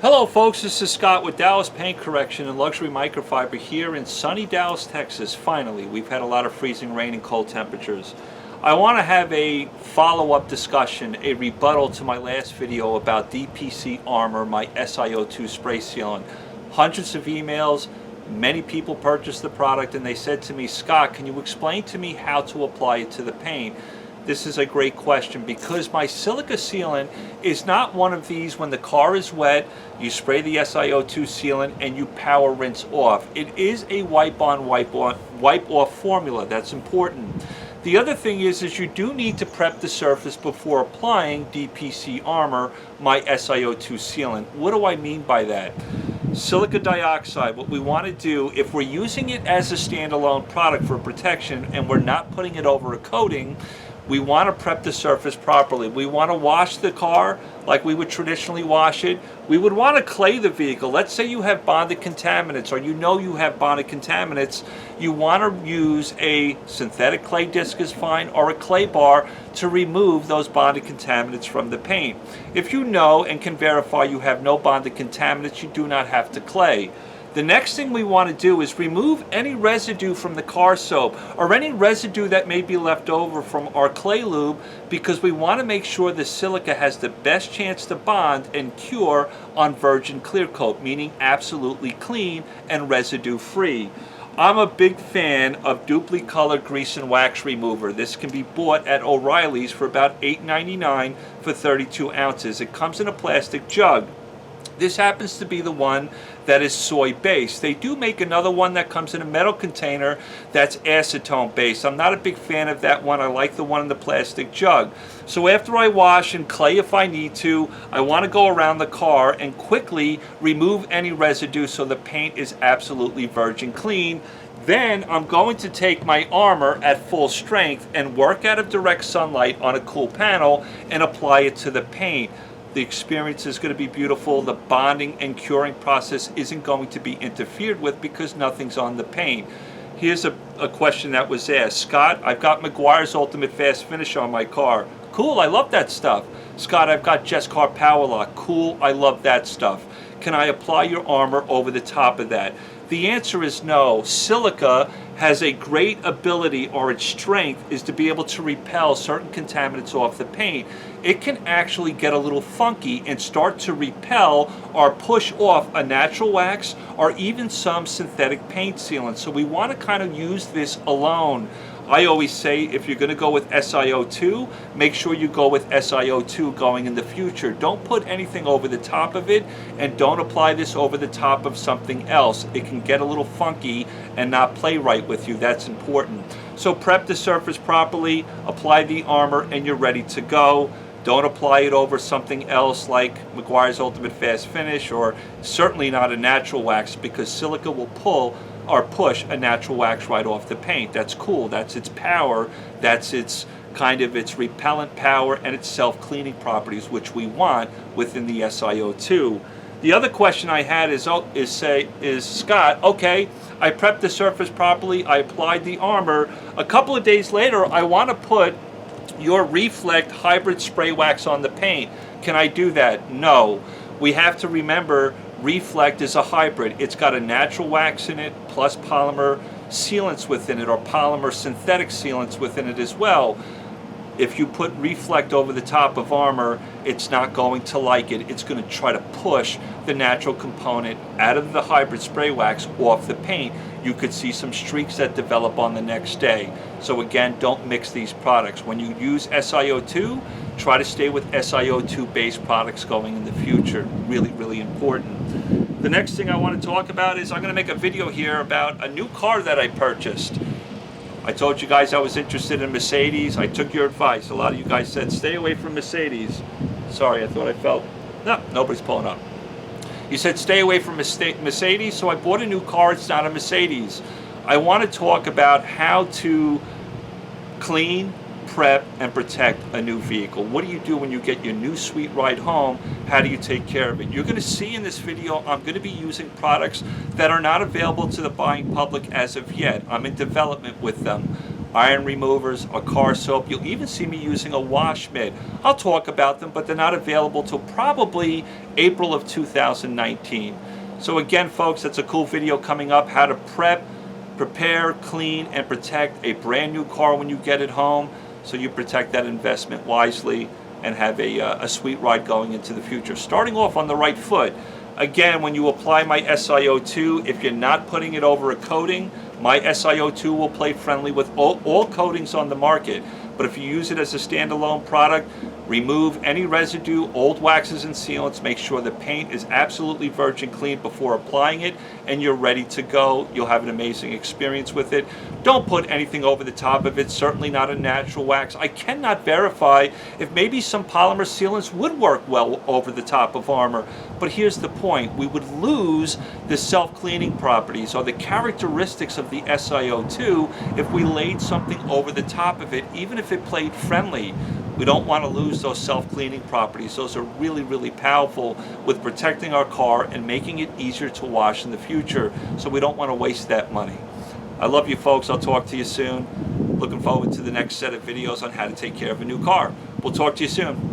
Hello folks, this is Scott with Dallas Paint Correction and Luxury Microfiber here in sunny Dallas, Texas. Finally, we've had a lot of freezing rain and cold temperatures. I want to have a follow-up discussion, a rebuttal to my last video about DPC Armor, my Sio2 spray sealant. Hundreds of emails, many people purchased the product and they said to me, Scott, can you explain to me how to apply it to the paint? This is a great question because my silica sealant is not one of these when the car is wet, you spray the Sio2 sealant and you power rinse off. It is a wipe on, wipe off formula. That's important. The other thing is you do need to prep the surface before applying DPC Armor, my Sio2 sealant. What do I mean by that? Silica dioxide, what we want to do, if we're using it as a standalone product for protection and we're not putting it over a coating, we want to prep the surface properly. We want to wash the car like we would traditionally wash it. We would want to clay the vehicle. Let's say you have bonded contaminants or you know you have bonded contaminants. You want to use a synthetic clay disc is fine or a clay bar to remove those bonded contaminants from the paint. If you know and can verify you have no bonded contaminants, you do not have to clay. The next thing we want to do is remove any residue from the car soap or any residue that may be left over from our clay lube because we want to make sure the silica has the best chance to bond and cure on virgin clear coat, meaning absolutely clean and residue free. I'm a big fan of Dupli Color Grease and Wax Remover. This can be bought at O'Reilly's for about $8.99 for 32 ounces. It comes in a plastic jug. This happens to be the one that is soy based. They do make another one that comes in a metal container that's acetone based. I'm not a big fan of that one. I like the one in the plastic jug. So after I wash and clay if I need to, I want to go around the car and quickly remove any residue so the paint is absolutely virgin clean. Then I'm going to take my armor at full strength and work out of direct sunlight on a cool panel and apply it to the paint. The experience is going to be beautiful. The bonding and curing process isn't going to be interfered with because nothing's on the paint. Here's a question that was asked. Scott, I've got Meguiar's Ultimate Fast Finish on my car. Cool, I love that stuff. Scott, I've got Jess Car Power Lock. Cool, I love that stuff. Can I apply your armor over the top of that? The answer is no. Silica has a great ability, or its strength is to be able to repel certain contaminants off the paint. It can actually get a little funky and start to repel or push off a natural wax or even some synthetic paint sealant. So we want to kind of use this alone. I always say if you're going to go with Sio2, make sure you go with Sio2 going in the future. Don't put anything over the top of it and don't apply this over the top of something else. It can get a little funky and not play right with you. That's important. So prep the surface properly, apply the armor, and you're ready to go. Don't apply it over something else like Meguiar's Ultimate Fast Finish or certainly not a natural wax because silica will pull or push a natural wax right off the paint. That's cool. That's its power. That's its kind of its repellent power and its self-cleaning properties, which we want within the Sio2. The other question I had is Scott, okay, I prepped the surface properly, I applied the armor. A couple of days later, I want to put your Reflect hybrid spray wax on the paint. Can I do that? No. We have to remember Reflect is a hybrid. It's got a natural wax in it plus polymer sealants within it or polymer synthetic sealants within it as well. If you put Reflect over the top of armor, it's not going to like it. It's going to try to push the natural component out of the hybrid spray wax off the paint. You could see some streaks that develop on the next day. So again, don't mix these products. When you use Sio2, try to stay with Sio2 based products going in the future. Really, really important. The next thing I want to talk about is I'm going to make a video here about a new car that I purchased. I told you guys I was interested in Mercedes. I took your advice. A lot of you guys said, stay away from Mercedes. Sorry, I thought I felt, no, nobody's pulling up. You said stay away from Mercedes, so I bought a new car. It's not a Mercedes. I want to talk about how to clean, prep, and protect a new vehicle. What do you do when you get your new sweet ride home? How do you take care of it? You're going to see in this video, I'm going to be using products that are not available to the buying public as of yet. I'm in development with them. iron removers, a car soap. You'll even see me using a wash mitt. I'll talk about them, but they're not available till probably April of 2019. So again, folks, that's a cool video coming up, how to prepare, clean, and protect a brand new car when you get it home, so you protect that investment wisely and have a sweet ride going into the future. Starting off on the right foot, again, when you apply my Sio2, if you're not putting it over a coating, my Sio2 will play friendly with all coatings on the market. But if you use it as a standalone product, remove any residue, old waxes and sealants, make sure the paint is absolutely virgin clean before applying it, and you're ready to go. You'll have an amazing experience with it. Don't put anything over the top of it, certainly not a natural wax. I cannot verify if maybe some polymer sealants would work well over the top of armor, but here's the point. We would lose the self-cleaning properties or the characteristics of the Sio2 if we laid something over the top of it, even if it played friendly. We don't want to lose those self-cleaning properties. Those are really, really powerful with protecting our car and making it easier to wash in the future, so we don't want to waste that money. I love you folks. I'll talk to you soon. Looking forward to the next set of videos on how to take care of a new car. We'll talk to you soon.